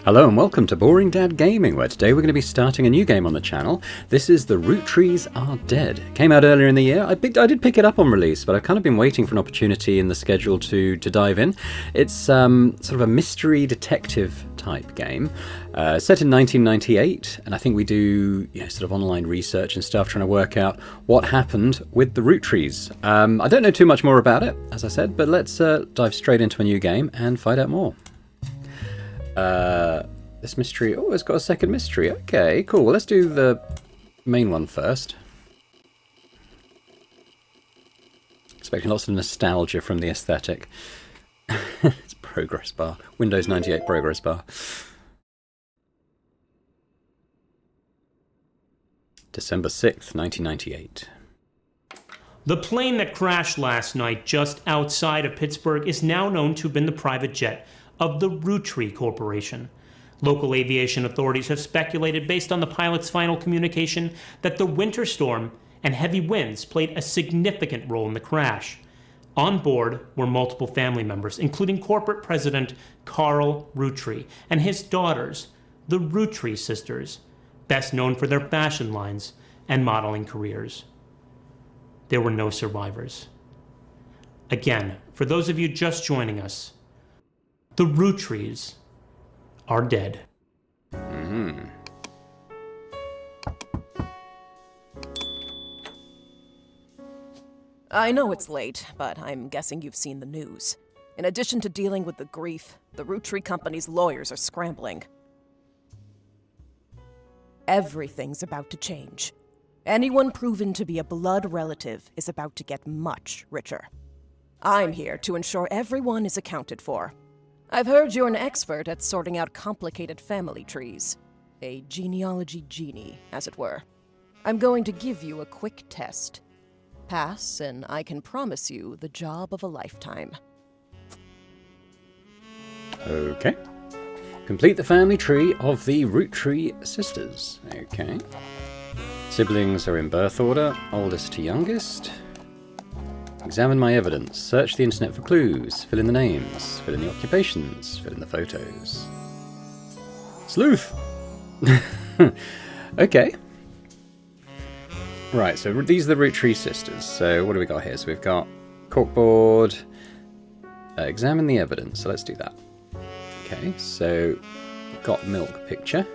Hello and welcome to Boring Dad Gaming, where today we're going to be starting a new game on the channel. This is The Roottrees Are Dead. It came out earlier in the year. I did pick it up on release, but I've kind of been waiting for an opportunity in the schedule to dive in. It's sort of a mystery detective type game, set in 1998, and I think we do sort of online research and stuff trying to work out what happened with the Roottrees. I don't know too much more about it, as I said, but let's dive straight into a new game and find out more. This mystery... Oh, it's got a second mystery. Okay, cool. Well, let's do the main one first. Expecting lots of nostalgia from the aesthetic. It's progress bar. Windows 98 progress bar. December 6th, 1998. The plane that crashed last night just outside of Pittsburgh is now known to have been the private jet of the Roottrees Corporation. Local aviation authorities have speculated, based on the pilot's final communication, that the winter storm and heavy winds played a significant role in the crash. On board were multiple family members, including corporate president Carl Roottrees and his daughters, the Roottrees sisters, best known for their fashion lines and modeling careers. There were no survivors. Again, for those of you just joining us, the Roottrees are dead. I know it's late, but I'm guessing you've seen the news. In addition to dealing with the grief, the Roottrees company's lawyers are scrambling. Everything's about to change. Anyone proven to be a blood relative is about to get much richer. I'm here to ensure everyone is accounted for. I've heard you're an expert at sorting out complicated family trees. A genealogy genie, as it were. I'm going to give you a quick test. Pass, and I can promise you the job of a lifetime. Okay. Complete the family tree of the Roottrees sisters. Okay. Siblings are in birth order, oldest to youngest. Examine my evidence. Search the internet for clues. Fill in the names. Fill in the occupations. Fill in the photos. Sleuth! Okay. Right, so these are the Roottrees sisters. So what do we got here? So we've got corkboard. Examine the evidence. So let's do that. Okay, so got milk picture.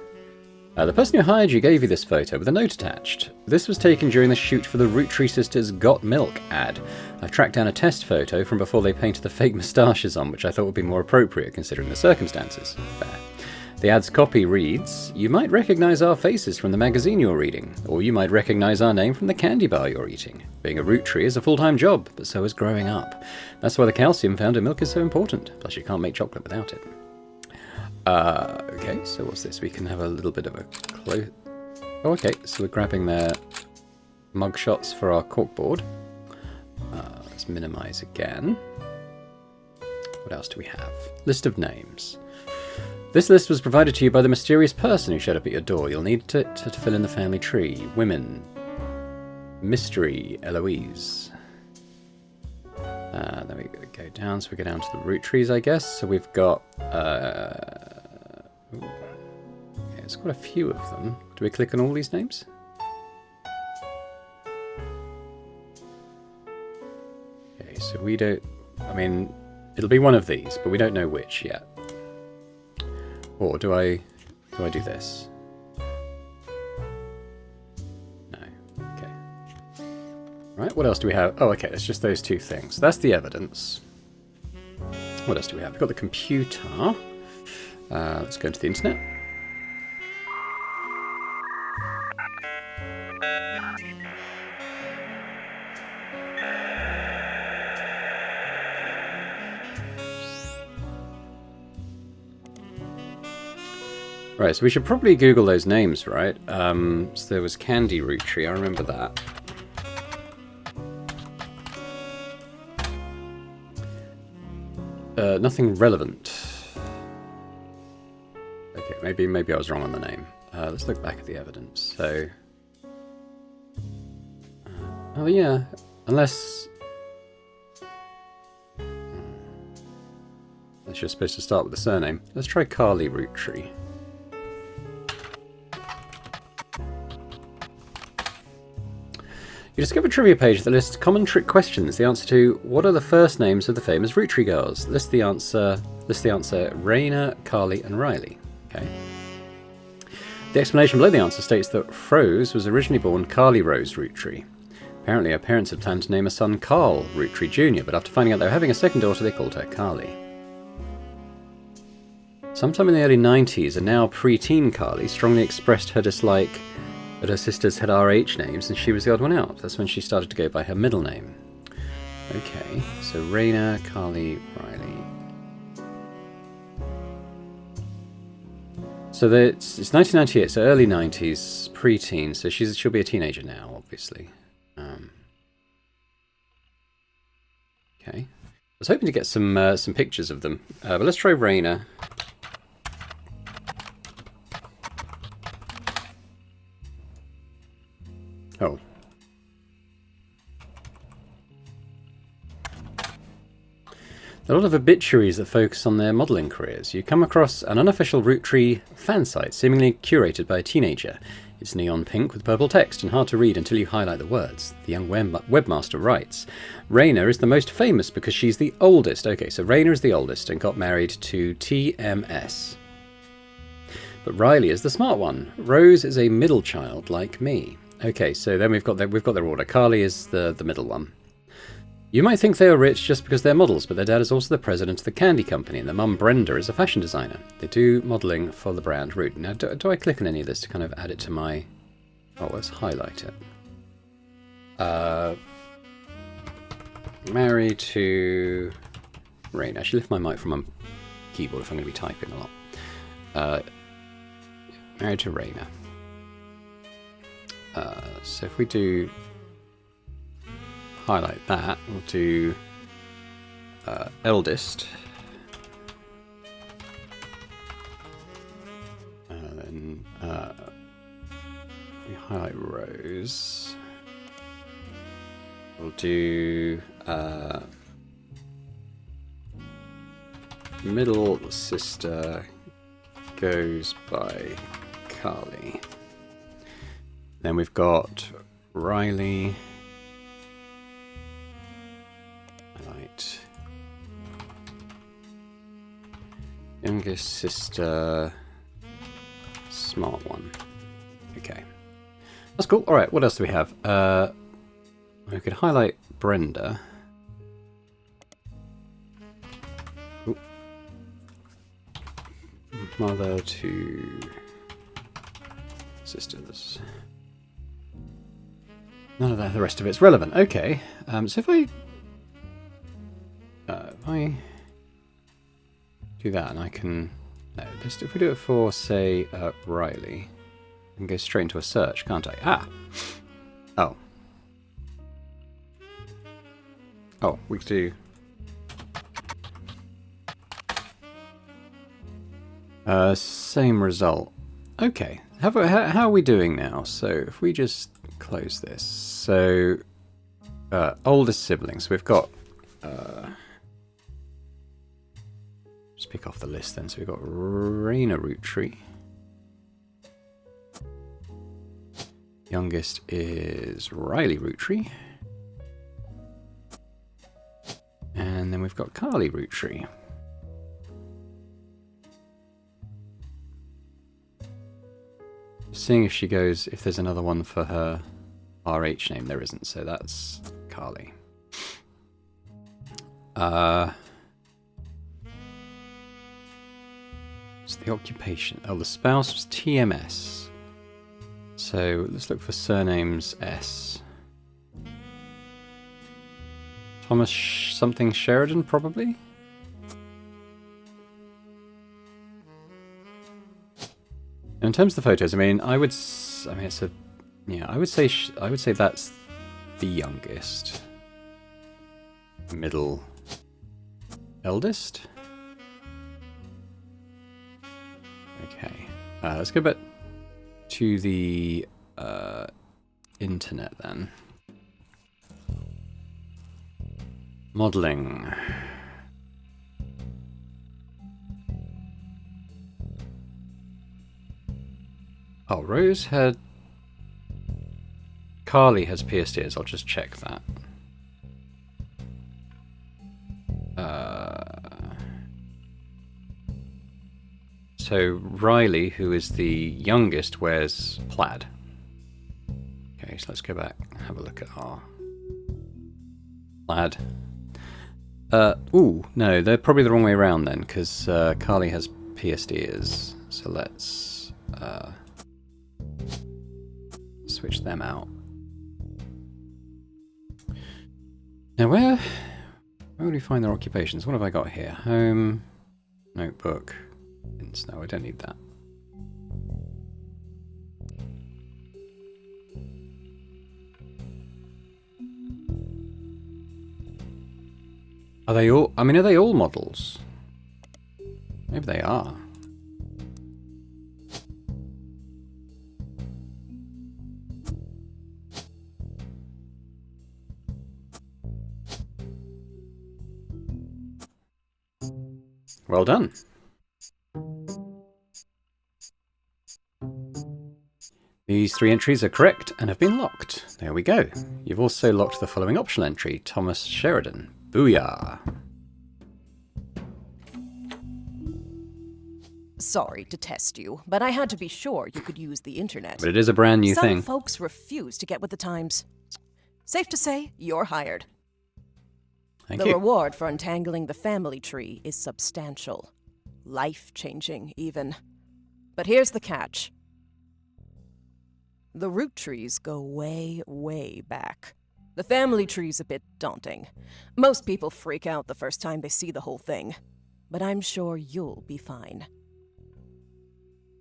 The person who hired you gave you this photo with a note attached. This was taken during the shoot for the Roottrees Sisters Got Milk ad. I've tracked down a test photo from before they painted the fake moustaches on, which I thought would be more appropriate considering the circumstances. Fair. The ad's copy reads, "You might recognise our faces from the magazine you're reading, or you might recognise our name from the candy bar you're eating. Being a Roottree is a full-time job, but so is growing up. That's why the calcium found in milk is so important, plus you can't make chocolate without it." Okay, so what's this? We can have a little bit of a close... Oh, okay, so we're grabbing their mugshots for our corkboard. Let's minimise again. What else do we have? List of names. This list was provided to you by the mysterious person who showed up at your door. You'll need to fill in the family tree. Women. Mystery, Eloise. Then we go down, so we go down to the Roottrees, I guess. So we've got... okay, it's got a few of them. Do we click on all these names? Okay, so we don't... I mean, it'll be one of these, but we don't know which yet. Or do I do this? No. Okay. Right, what else do we have? Oh, okay, it's just those two things. That's the evidence. What else do we have? We've got the computer. Let's go into the internet. Right, so we should probably Google those names, right? So there was Candy Roottrees, I remember that. Nothing relevant. Okay, maybe I was wrong on the name. Let's look back at the evidence. So, oh yeah, unless unless you're supposed to start with the surname. Let's try Carly Roottrees. You discover a trivia page that lists common trick questions. The answer to what are the first names of the famous Roottrees girls? List the answer Raina, Carly, and Riley. Okay. The explanation below the answer states that Rose was originally born Carly Rose Roottrees. Apparently, her parents had planned to name a son Carl Roottrees Jr., but after finding out they were having a second daughter, they called her Carly. Sometime in the early 90s, a now preteen Carly strongly expressed her dislike that her sisters had RH names and she was the odd one out. That's when she started to go by her middle name. Okay, so Raina, Carly, Riley. So it's 1998, so early 90s, preteen. So she'll be a teenager now, obviously. Okay, I was hoping to get some pictures of them, but let's try Raina. Oh. There are a lot of obituaries that focus on their modelling careers. You come across an unofficial Roottrees fan site, seemingly curated by a teenager. It's neon pink with purple text and hard to read until you highlight the words. The young webmaster writes, Raina is the most famous because she's the oldest. Okay, so Raina is the oldest and got married to TMS. But Riley is the smart one. Rose is a middle child like me. Okay, so then we've got their order. Carly is the middle one. You might think they are rich just because they're models, but their dad is also the president of the candy company, and their mum Brenda is a fashion designer. They do modelling for the brand Root. Now, do I click on any of this to kind of add it to my... Oh, let's highlight it. Married to... Rain. I should lift my mic from my keyboard if I'm going to be typing a lot. Married to Raina. So if we do highlight that, we'll do eldest, and then we highlight Rose. We'll do middle sister goes by Carly. Then we've got Riley. Right. Youngest sister. Smart one. Okay. That's cool. Alright, what else do we have? We could highlight Brenda. Ooh. Mother to sisters. None of that, the rest of it's relevant. Okay, so if I do that, and I can... No, just if we do it for, say, Riley, I can go straight into a search, can't I? Ah! Oh. Oh, we could do... same result. Okay, how are we doing now? So if we just close this. So oldest siblings. We've got just pick off the list then. So we've got Raina Roottrees. Youngest is Riley Roottrees. And then we've got Carly Roottrees. Seeing if she goes, if there's another one for her RH name. There isn't, so that's Carly. What's the occupation? Oh, the spouse was TMS. So let's look for surnames S. Thomas something Sheridan, probably? In terms of the photos, I mean, I would say that's the youngest, middle, eldest. Okay, let's go back to the internet then. Modeling. Oh, Rose had... Carly has pierced ears. I'll just check that. So Riley, who is the youngest, wears plaid. Okay, so let's go back and have a look at our plaid. Ooh, no, they're probably the wrong way around then, because Carly has pierced ears. So let's switch them out. Now, where would we find their occupations? What have I got here? Home, notebook. No, I don't need that. Are they all... I mean, are they all models? Maybe they are. Well done. These 3 entries are correct and have been locked. There we go. You've also locked the following optional entry, Thomas Sheridan. Booyah! Sorry to test you, but I had to be sure you could use the internet. But it is a brand new thing. Some folks refuse to get with the times. Safe to say, you're hired. Thank The you. reward for untangling the family tree is substantial. Life-changing, even. But here's the catch. The Roottrees go way, way back. The family tree's a bit daunting. Most people freak out the first time they see the whole thing. But I'm sure you'll be fine.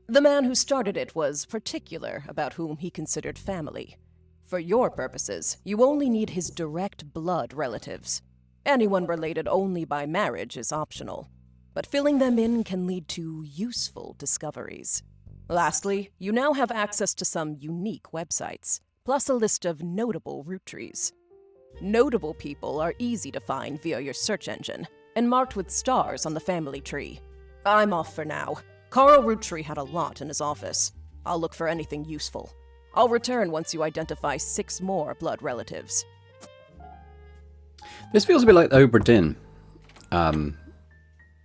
The man who started it was particular about whom he considered family. For your purposes, you only need his direct blood relatives. Anyone related only by marriage is optional, but filling them in can lead to useful discoveries. Lastly, you now have access to some unique websites, plus a list of notable Roottrees. Notable people are easy to find via your search engine, and marked with stars on the family tree. I'm off for now. Carl Roottree had a lot in his office. I'll look for anything useful. I'll return once you identify 6 more blood relatives. This feels a bit like Obra Dinn.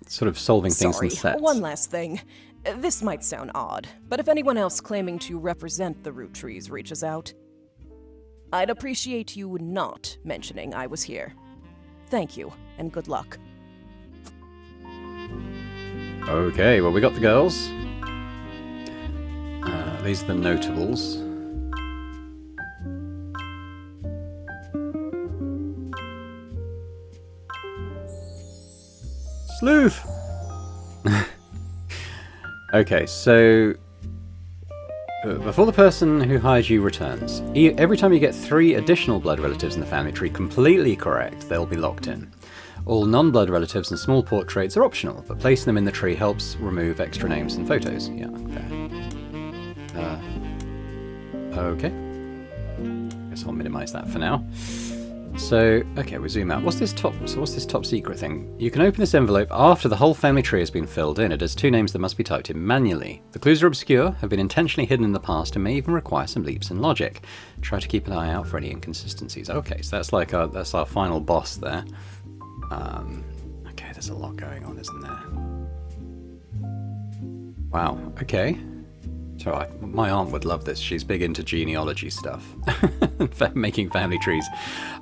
Sort of solving things Sorry, in sets. one last thing. This might sound odd, but if anyone else claiming to represent the Roottrees reaches out, I'd appreciate you not mentioning I was here. Thank you, and good luck. Okay, well, we got the girls. These are the notables. Sleuth! Okay, so before the person who hired you returns, every time you get 3 additional blood relatives in the family tree completely correct, they'll be locked in. All non-blood relatives and small portraits are optional, but placing them in the tree helps remove extra names and photos. Yeah, fair. Okay. Guess I'll minimize that for now. So, okay, we zoom out. What's this top secret thing? You can open this envelope after the whole family tree has been filled in. It has 2 names that must be typed in manually. The clues are obscure, have been intentionally hidden in the past, and may even require some leaps in logic. Try to keep an eye out for any inconsistencies. Okay, so that's like that's our final boss there. Okay, there's a lot going on, isn't there? Wow, okay. So my aunt would love this. She's big into genealogy stuff. Making family trees.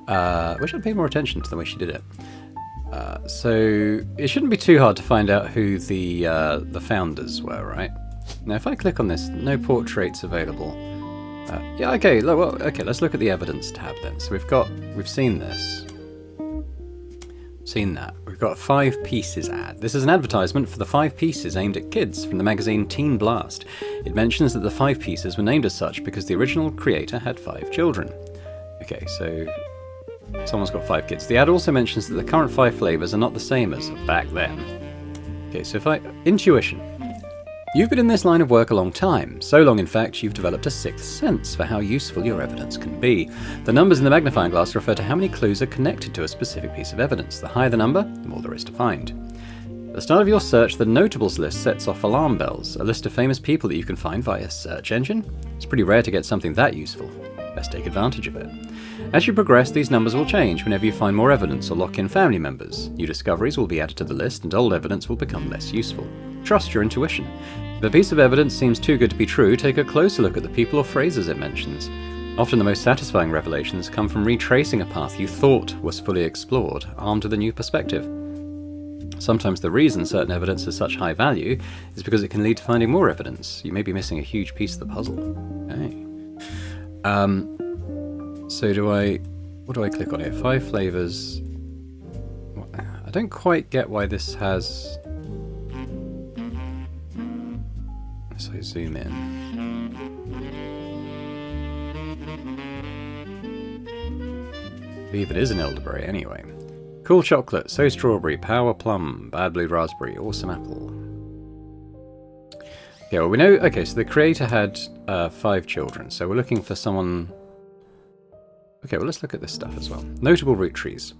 Wish I'd paid more attention to the way she did it. So it shouldn't be too hard to find out who the founders were, right? Now if I click on this, no portraits available. Yeah, okay, well, okay, let's look at the evidence tab then. So we've seen this. Seen that. We've got a 5 pieces ad. This is an advertisement for the 5 pieces aimed at kids from the magazine Teen Blast. It mentions that the 5 pieces were named as such because the original creator had 5 children. Okay, so someone's got 5 kids. The ad also mentions that the current 5 flavors are not the same as back then. Okay, so intuition. You've been in this line of work a long time. So long, in fact, you've developed a 6th sense for how useful your evidence can be. The numbers in the magnifying glass refer to how many clues are connected to a specific piece of evidence. The higher the number, the more there is to find. the start of your search, the notables list sets off alarm bells, a list of famous people that you can find via a search engine. It's pretty rare to get something that useful. Best take advantage of it. As you progress, these numbers will change whenever you find more evidence or lock in family members. New discoveries will be added to the list, and old evidence will become less useful. Trust your intuition. If a piece of evidence seems too good to be true, take a closer look at the people or phrases it mentions. Often the most satisfying revelations come from retracing a path you thought was fully explored, armed with a new perspective. Sometimes the reason certain evidence has such high value is because it can lead to finding more evidence. You may be missing a huge piece of the puzzle. Okay. So what do I click on here? 5 flavors. I don't quite get why this has... So I zoom in. I believe it is an elderberry anyway. Cool chocolate, so strawberry, power plum, bad blue raspberry, awesome apple. Yeah, well we know... Okay, so the creator had 5 children, so we're looking for someone... Okay, well let's look at this stuff as well. Notable Roottrees.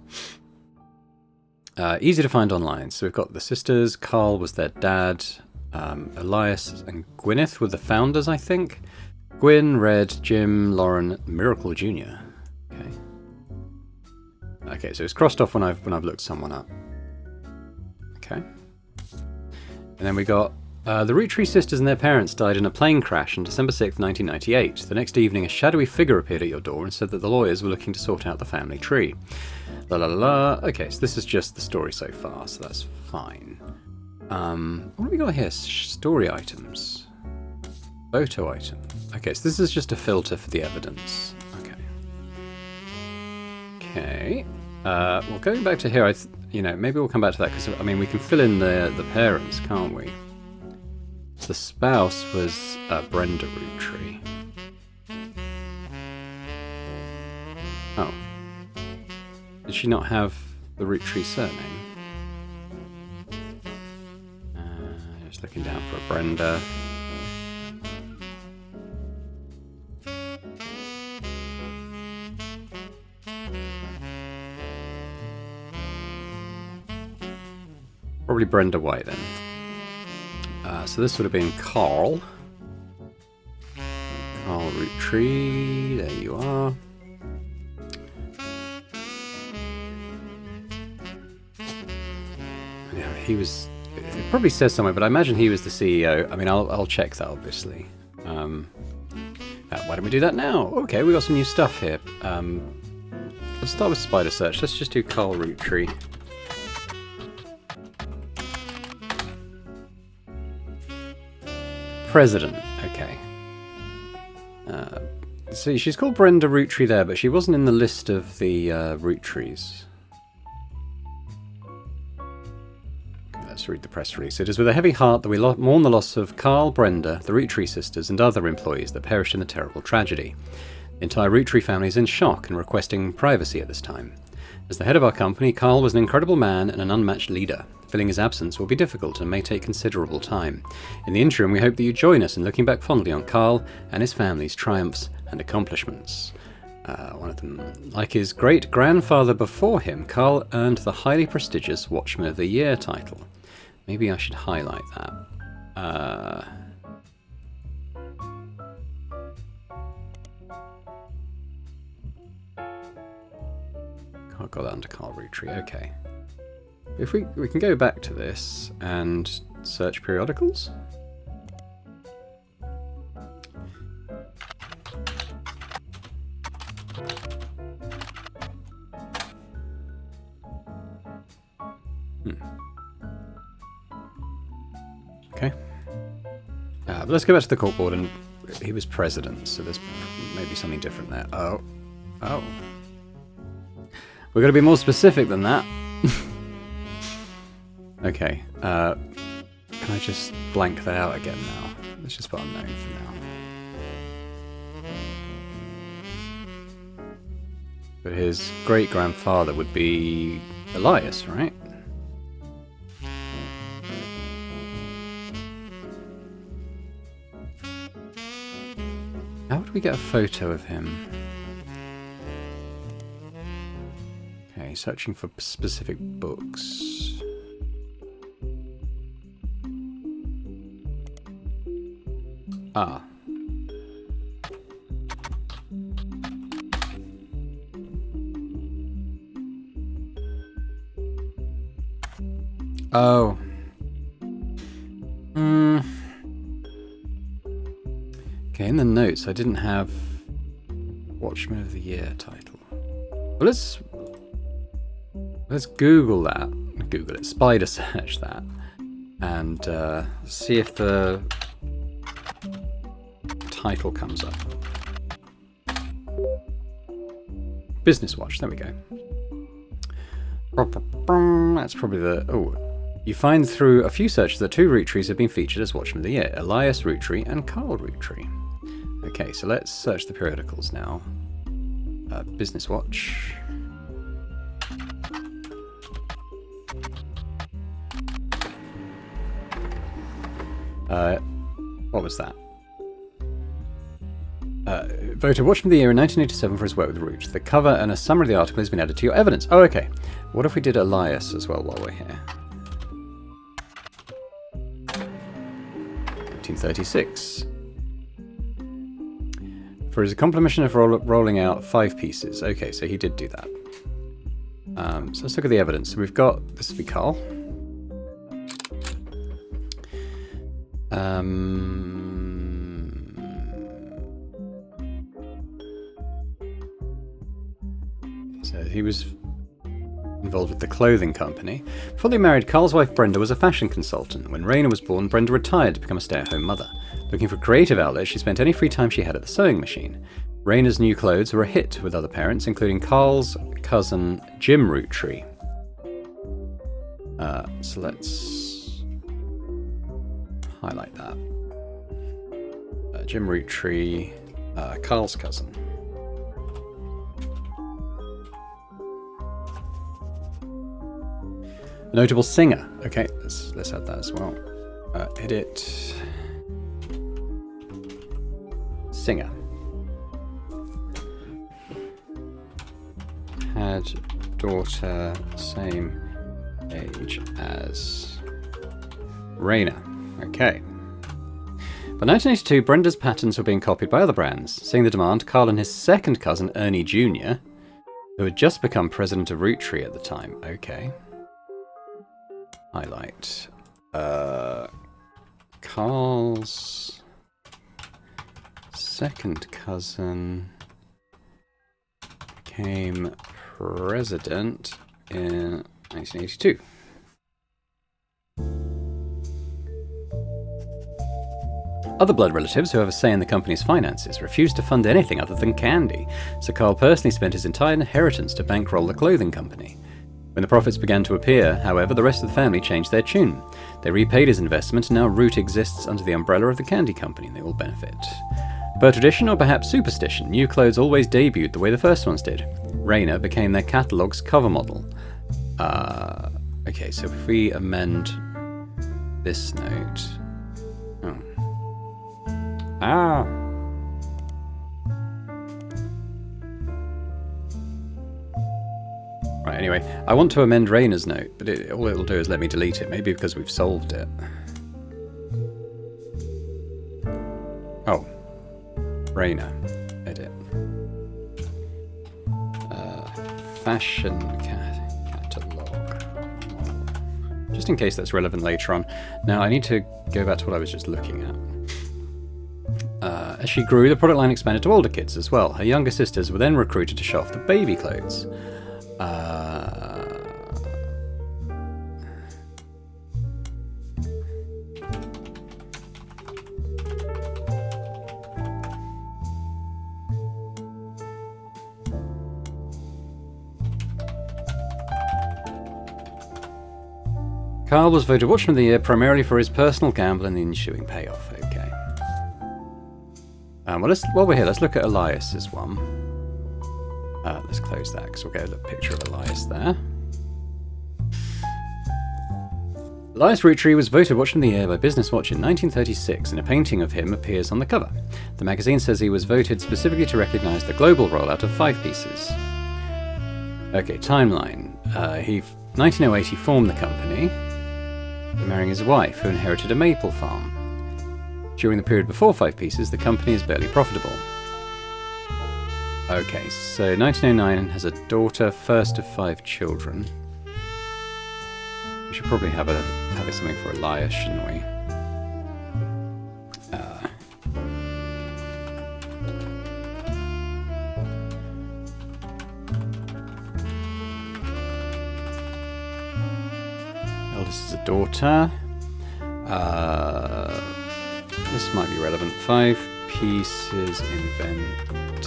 Easy to find online. So we've got the sisters, Carl was their dad, Elias and Gwyneth were the founders, I think. Gwyn, Red, Jim, Lauren, Miracle Jr. Okay. Okay, so it's crossed off when I've looked someone up. Okay. And then we got the Roottrees sisters and their parents died in a plane crash on December 6th, 1998. The next evening, a shadowy figure appeared at your door and said that the lawyers were looking to sort out the family tree. La la la la. Okay, so this is just the story so far, so that's fine. What do we got here? Story items. Photo item. Okay, so this is just a filter for the evidence. Okay. Okay. Well, going back to here, maybe we'll come back to that because I mean we can fill in the parents, can't we? The spouse was Brenda Roottree. Oh. Did she not have the Roottree surname? Just looking down for a Brenda. Probably Brenda White then. So this would have been Carl. Carl Roottree, there you are. Yeah, he was... It probably says somewhere, but I imagine he was the CEO. I mean, I'll check that, obviously. Why don't we do that now? Okay, we got some new stuff here. Let's start with Spider Search. Let's just do Carl Roottree. President. Okay. See, she's called Brenda Roottree there, but she wasn't in the list of the Roottrees. Let's read the press release. It is with a heavy heart that we mourn the loss of Carl, Brenda, the Roottree sisters, and other employees that perished in the terrible tragedy. The entire Roottree family is in shock and requesting privacy at this time. As the head of our company, Carl was an incredible man and an unmatched leader. Filling his absence will be difficult and may take considerable time. In the interim, we hope that you join us in looking back fondly on Carl and his family's triumphs and accomplishments. One of them, like his great-grandfather before him, Carl earned the highly prestigious Watchman of the Year title. Maybe I should highlight that. Got that under Carl Roottree, okay. If we can go back to this and search periodicals. Okay. But let's go back to the corkboard, and he was president, so there's maybe something different there. Oh. We're going to be more specific than that. Okay. Can I just blank that out again now? Let's just put unknown for now. But his great-grandfather would be Elias, right? How would we get a photo of him? Okay, searching for specific books. Ah. Oh. Okay, in the notes I didn't have Watchman of the Year title. Well, let's Google that. Google it. Spider search that. And see if the title comes up. Business Watch. There we go. That's probably the... Oh. You find through a few searches that 2 Roottrees have been featured as Watchmen of the Year. Elias Roottree and Carl Roottree. Okay, so let's search the periodicals now. Business Watch. What was that? Voted Watchman of the Year in 1987 for his work with Root. The cover and a summary of the article has been added to your evidence. Oh, okay. What if we did Elias as well while we're here? 1936. For his accomplishment of rolling out 5 pieces. Okay, so he did do that. So let's look at the evidence. So we've got... This will be Carl. So he was involved with the clothing company. Before they married, Carl's wife Brenda was a fashion consultant. When Raina was born, Brenda retired to become a stay-at-home mother. Looking for creative outlets, she spent any free time she had at the sewing machine. Raina's new clothes were a hit with other parents, including Carl's cousin Jim Roottree. So let's highlight that. Jim Roottree, Carl's cousin. A notable singer. Okay, let's add that as well. Edit. Singer. Had daughter same age as Raina. Okay. By 1982, Brenda's patterns were being copied by other brands. Seeing the demand, Carl and his second cousin, Ernie Jr., who had just become president of Roottree at the time. Okay. Highlight. Carl's second cousin became president in 1982. Other blood relatives who have a say in the company's finances refused to fund anything other than candy, so Carl personally spent his entire inheritance to bankroll the clothing company. When the profits began to appear, however, the rest of the family changed their tune. They repaid his investment, and now Root exists under the umbrella of the candy company, and they all benefit. Per tradition, or perhaps superstition, new clothes always debuted the way the first ones did. Raina became their catalogue's cover model. Okay, so if we amend this note... Oh. Ah! Right, anyway, I want to amend Raina's note, but all it'll do is let me delete it, maybe because we've solved it. Oh. Raina. Edit. Fashion catalogue. Just in case that's relevant later on. Now, I need to go back to what I was just looking at. As she grew, the product line expanded to older kids as well. Her younger sisters were then recruited to show off the baby clothes. Carl was voted Watchman of the Year primarily for his personal gamble and the ensuing payoff. Okay. Well, while we're here, let's look at Elias's one. Let's close that because we'll get a picture of Elias there. Elias Roottree was voted Watchman of the Year by Business Watch in 1936, and a painting of him appears on the cover. The magazine says he was voted specifically to recognise the global rollout of 5 pieces. Okay, timeline. 1908 he formed the company, marrying his wife, who inherited a maple farm. During the period before Five Pieces, the company is barely profitable. Okay, so 1909 has a daughter, first of 5 children. We should probably have something for Elias, shouldn't we? Eldest is a daughter. This might be relevant. 5 Pieces invented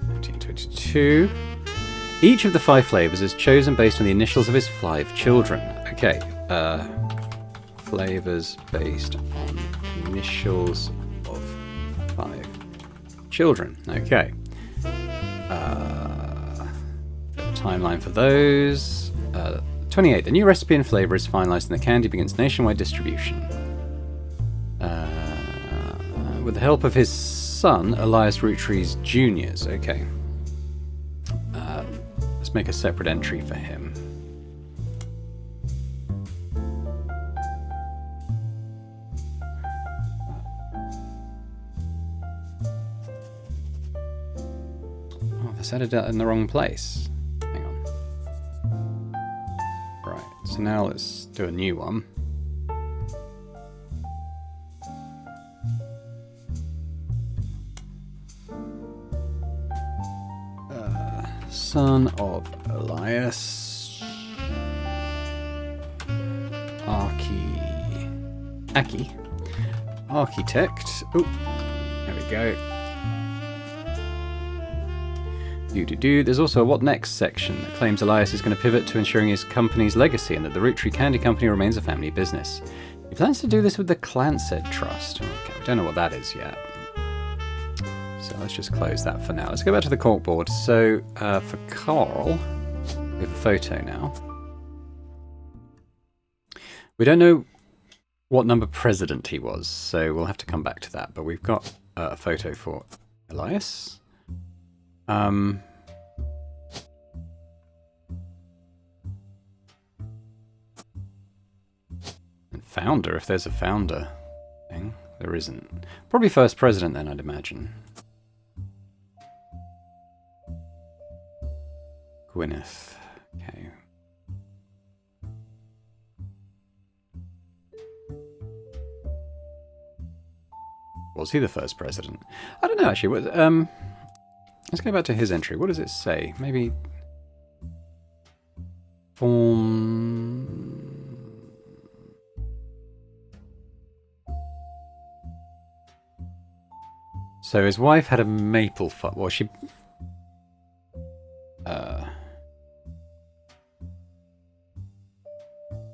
1922. Each of the 5 flavors is chosen based on the initials of his 5 children. Okay, flavors based on initials of 5 children. Okay. Timeline for those. 28. The new recipe and flavor is finalized and the candy begins nationwide distribution. With the help of his son, Elias Roottrees Jr.'s. Okay. Let's make a separate entry for him. Oh, they set it in the wrong place. Hang on. Right, so now let's do a new one. Son of Elias. Architect. Oh, there we go. There's also a what next section that claims Elias is going to pivot to ensuring his company's legacy and that the Roottree Candy Company remains a family business. He plans to do this with the Clansed Trust. Okay, we don't know what that is yet. So let's just close that for now. Let's go back to the corkboard. So for Carl, we have a photo now. We don't know what number president he was, so we'll have to come back to that. But we've got a photo for Elias. And founder, if there's a founder thing. There isn't. Probably first president then, I'd imagine. Gwyneth. Okay. Was he the first president? I don't know, actually. Let's go back to his entry. What does it say? Maybe... Form... So his wife had a maple farm. Well, she...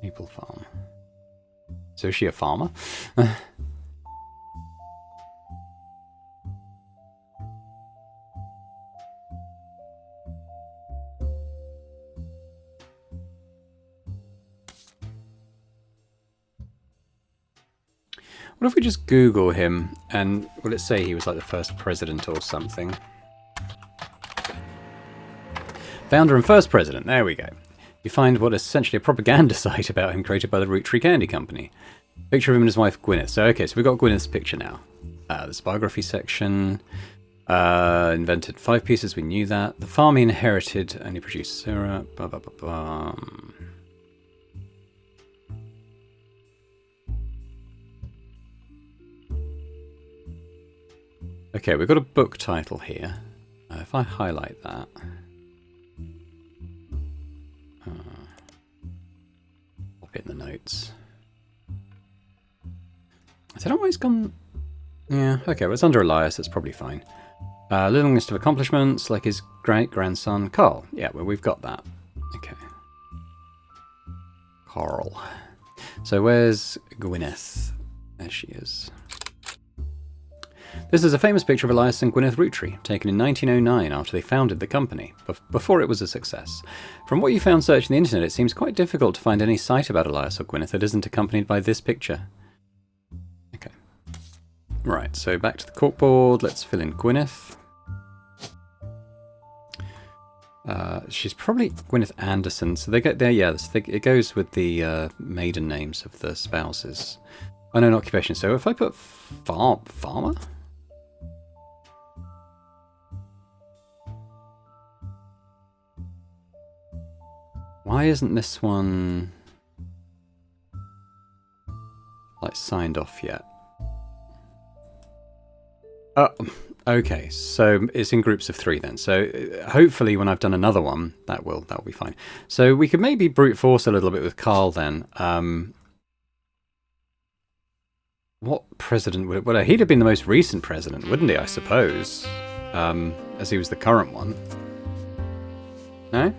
Maple farm. So is she a farmer? What if we just Google him and will it say he was like the first president or something? Founder and first president, there we go. You find what is essentially a propaganda site about him created by the Roottree Candy Company. Picture of him and his wife Gwyneth. So okay, so we've got Gwyneth's picture now. There's biography section. Invented 5 pieces, we knew that. The farm he inherited only produced syrup. Okay, we've got a book title here. If I highlight that... pop it in the notes. I don't know why it's gone... Yeah, okay, well it's under Elias, that's probably fine. Little list of accomplishments, like his great-grandson, Carl. Yeah, well we've got that. Okay. Carl. So where's Gwyneth? There she is. This is a famous picture of Elias and Gwyneth Roottree, taken in 1909 after they founded the company, before it was a success. From what you found searching the internet, it seems quite difficult to find any site about Elias or Gwyneth that isn't accompanied by this picture. Okay. Right, so back to the corkboard, let's fill in Gwyneth. She's probably Gwyneth Anderson, so they get there, yeah, it goes with the maiden names of the spouses. Unknown occupation. So if I put farmer? Why isn't this one like signed off yet? Oh, okay. So it's in groups of 3 then. So hopefully when I've done another one, that'll be fine. So we could maybe brute force a little bit with Carl then. What president would it? Well, he'd have been the most recent president, wouldn't he? I suppose, as he was the current one. No.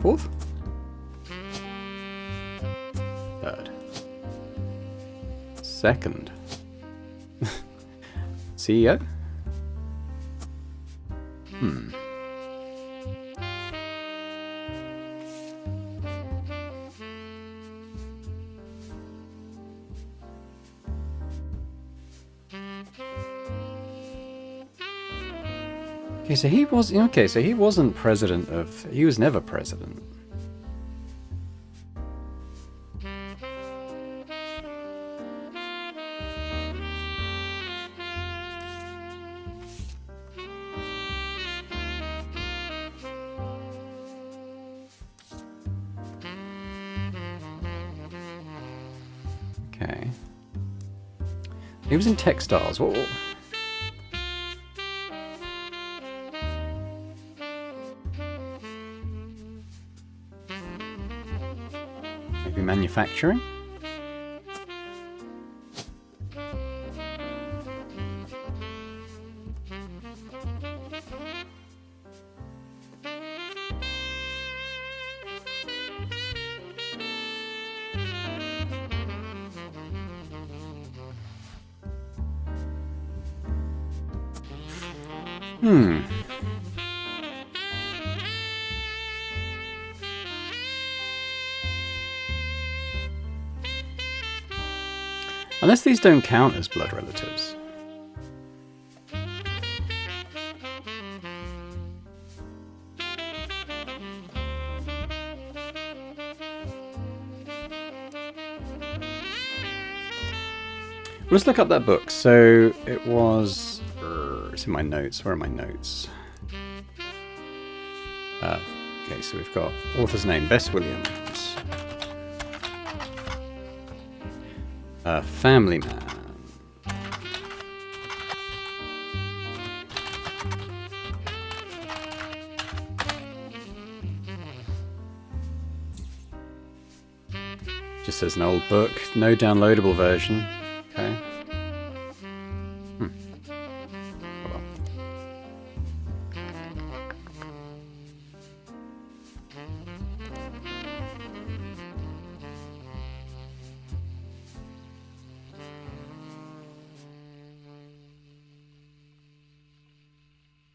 4th, 3rd, 2nd. CEO. Okay, so he was so he wasn't president of. He was never president. Okay. He was in textiles. What? Maybe manufacturing? Unless these don't count as blood relatives. Let's look up that book. So it was... it's in my notes. Where are my notes? Okay, so we've got author's name, Bess Williams. Family Man. Just says an old book, no downloadable version. Okay. Oh well.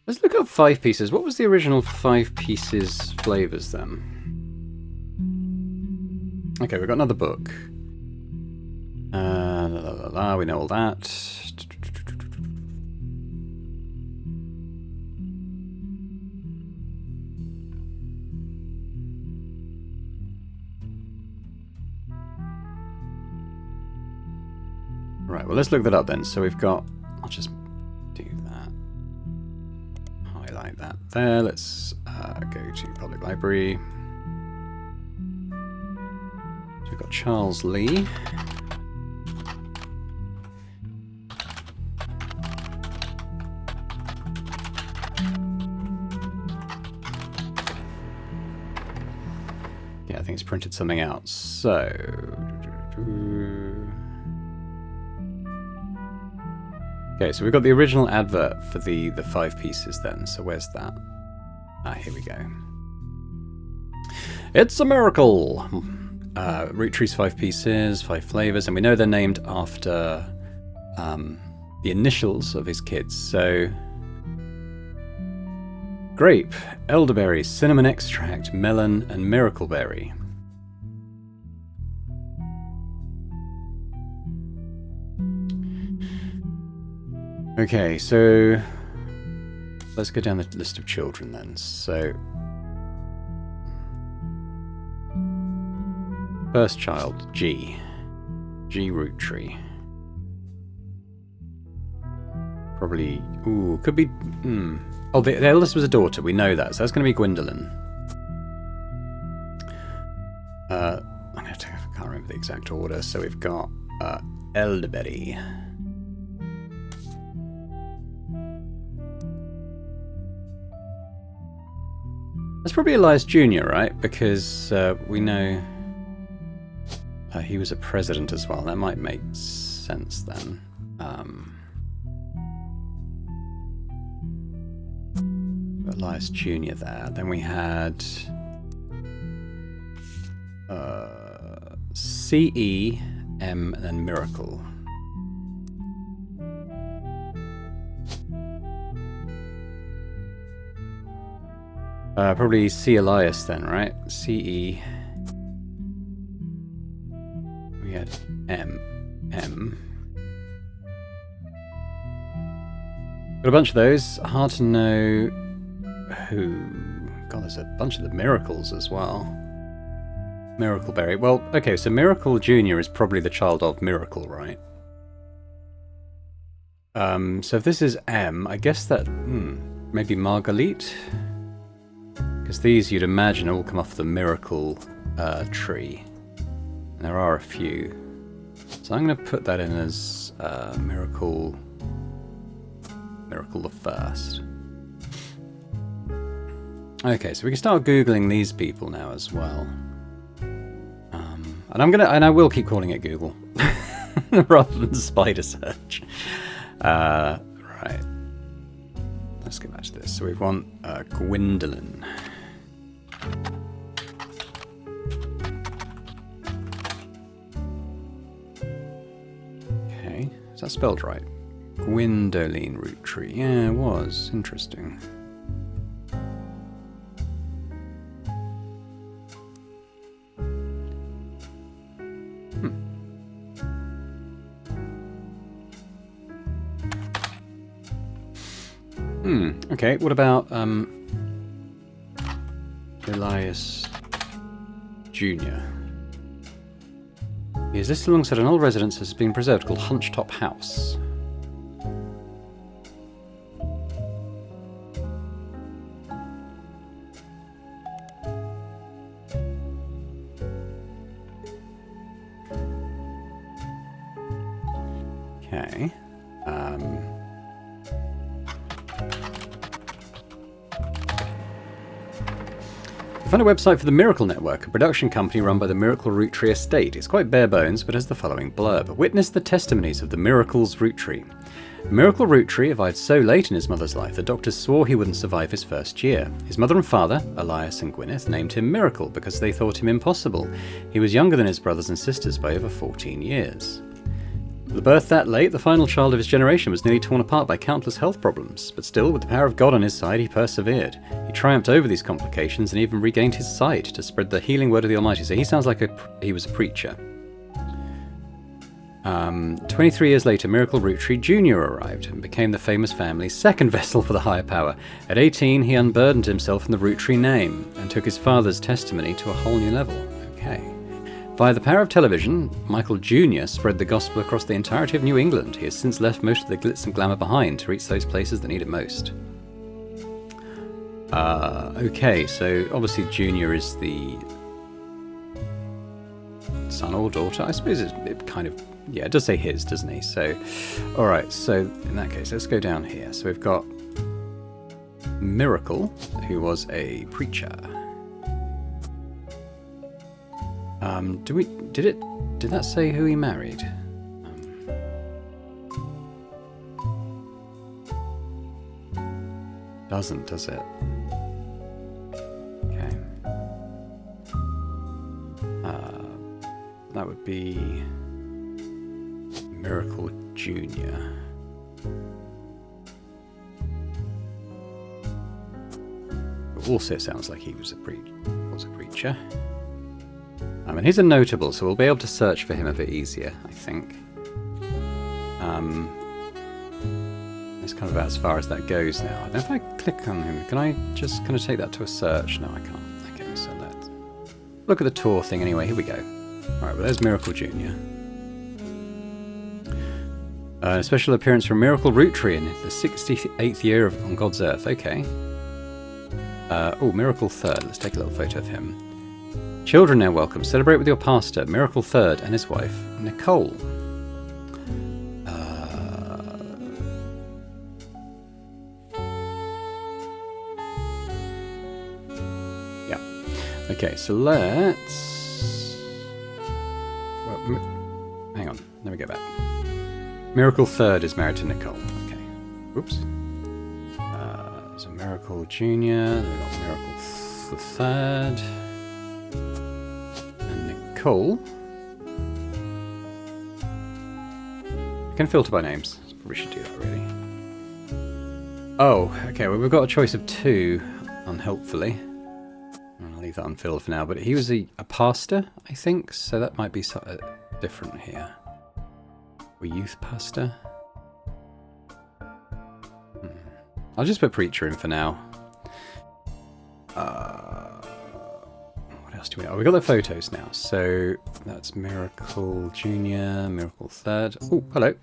Let's look up 5 pieces. What was the original 5 pieces flavors then? Okay, we've got another book. We know all that. Right, well, let's look that up then. So we've got... I'll just do that. Highlight that there. Let's go to Public Library. So we've got Charles Lee. Yeah, I think it's printed something out. So... Okay, so we've got the original advert for the 5 pieces then. So where's that? Ah, here we go. It's a miracle! Roottrees 5 pieces, 5 flavors, and we know they're named after the initials of his kids. So, grape, elderberry, cinnamon extract, melon, and miracleberry. Okay, so let's go down the list of children then. So, First child, G. G Roottrees. Probably... Ooh, could be... Oh, the eldest was a daughter. We know that. So that's going to be Gwendolyn. I can't remember the exact order. So we've got Elderberry. That's probably Elias Jr., right? Because we know he was a president as well. That might make sense then. Elias Jr. there. Then we had C.E., M, and then Miracle. Probably C. Elias then, right? C.E. We had M. Got a bunch of those. Hard to know who. God, there's a bunch of the Miracles as well. Miracleberry. Well, okay, so Miracle Jr. is probably the child of Miracle, right? So if this is M, I guess that... maybe Margalite? Because these, you'd imagine, all come off the Miracle tree. And there are a few. So I'm going to put that in as Miracle the First. Okay, so we can start Googling these people now as well. And I will keep calling it Google. rather than spider search. Right. Let's get back to this. So we want Gwendolyn. Okay, is that spelled right? Gwendolyn Roottrees. Yeah, it was. Interesting. Okay, what about Elias Jr.? He is listed alongside an old residence has been preserved called Hunchetop House. Okay. I found a website for the Miracle Network, a production company run by the Miracle Roottrees estate. It's quite bare bones, but has the following blurb. Witness the testimonies of the Miracle's Roottrees. Miracle Roottrees arrived so late in his mother's life, the doctors swore he wouldn't survive his first year. His mother and father, Elias and Gwyneth, named him Miracle because they thought him impossible. He was younger than his brothers and sisters by over 14 years. With a birth that late, the final child of his generation was nearly torn apart by countless health problems, but still, with the power of God on his side, he persevered. He triumphed over these complications and even regained his sight to spread the healing word of the Almighty. So he sounds like he was a preacher. 23 years later, Miracle Roottrees Jr. arrived and became the famous family's second vessel for the higher power. At 18, he unburdened himself from the Roottrees name and took his father's testimony to a whole new level. Okay. Via the power of television, Michael Jr. spread the gospel across the entirety of New England. He has since left most of the glitz and glamour behind to reach those places that need it most. Okay, so obviously Jr. is the son or daughter. I suppose it kind of... Yeah, it does say his, doesn't he? So, alright, so in that case, let's go down here. So we've got Miracle, who was a preacher. Did that say who he married? Doesn't, does it? Okay. That would be Miracle Jr. But also sounds like he was a preacher. And he's a notable, so we'll be able to search for him a bit easier, I think. It's kind of about as far as that goes now. And if I click on him, can I just kind of take that to a search? No, I can't. Okay, so let's look at the tour thing anyway. Here we go. Alright, well there's Miracle Jr. A special appearance from Miracle Roottrees in the 68th year on God's Earth. Okay. Oh, Miracle Third. Let's take a little photo of him. Children now welcome. Celebrate with your pastor, Miracle Third, and his wife, Nicole. Yeah. Okay, so let's... Well, hang on. Let me go back. Miracle Third is married to Nicole. Okay. Oops. There's a Miracle Junior. Then we've got Miracle the Third. Nicole. I can filter by names. Probably should do that, really. Oh, okay. Well, we've got a choice of 2, unhelpfully. I'll leave that unfilled for now. But he was a pastor, I think, so that might be different here. Or youth pastor. I'll just put preacher in for now. What else do we know? Oh, we got the photos now. So that's Miracle Junior, Miracle Third. Oh, hello.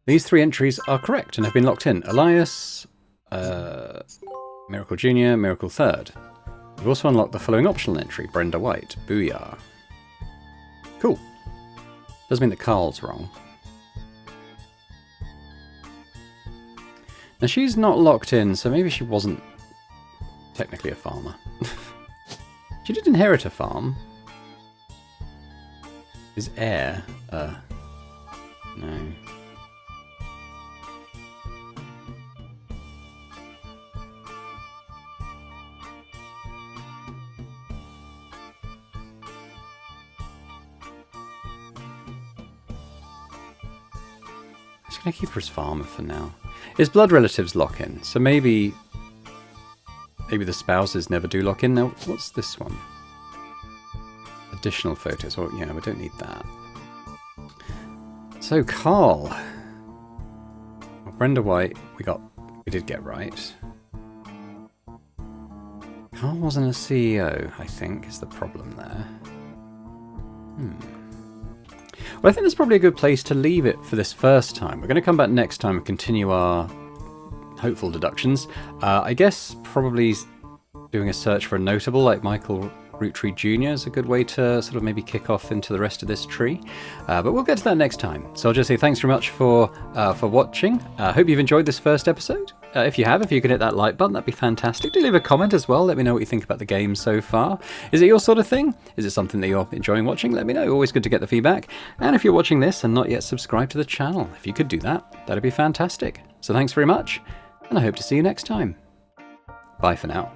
These 3 entries are correct and have been locked in. Elias, Miracle Junior, Miracle Third. We've also unlocked the following optional entry, Brenda White. Booyah. Cool. Does mean that Carl's wrong. Now she's not locked in, so maybe she wasn't technically a farmer. She did inherit a farm. His heir, no. I'm just going to keep her as farmer for now. His blood relatives lock in, so maybe the spouses never do lock in. Now, what's this one? Additional photos. Well, yeah, we don't need that. So, Carl. Well, Brenda White, we did get right. Carl wasn't a CEO, I think, is the problem there. Well, I think that's probably a good place to leave it for this first time. We're going to come back next time and continue our hopeful deductions. I guess probably doing a search for a notable like Michael Roottrees Jr. is a good way to sort of maybe kick off into the rest of this tree. But we'll get to that next time. So I'll just say thanks very much for watching. I hope you've enjoyed this first episode. If you could hit that like button, that'd be fantastic. Do leave a comment as well. Let me know what you think about the game so far. Is it your sort of thing? Is it something that you're enjoying watching? Let me know. Always good to get the feedback. And if you're watching this and not yet subscribed to the channel, if you could do that, that'd be fantastic. So thanks very much, and I hope to see you next time. Bye for now.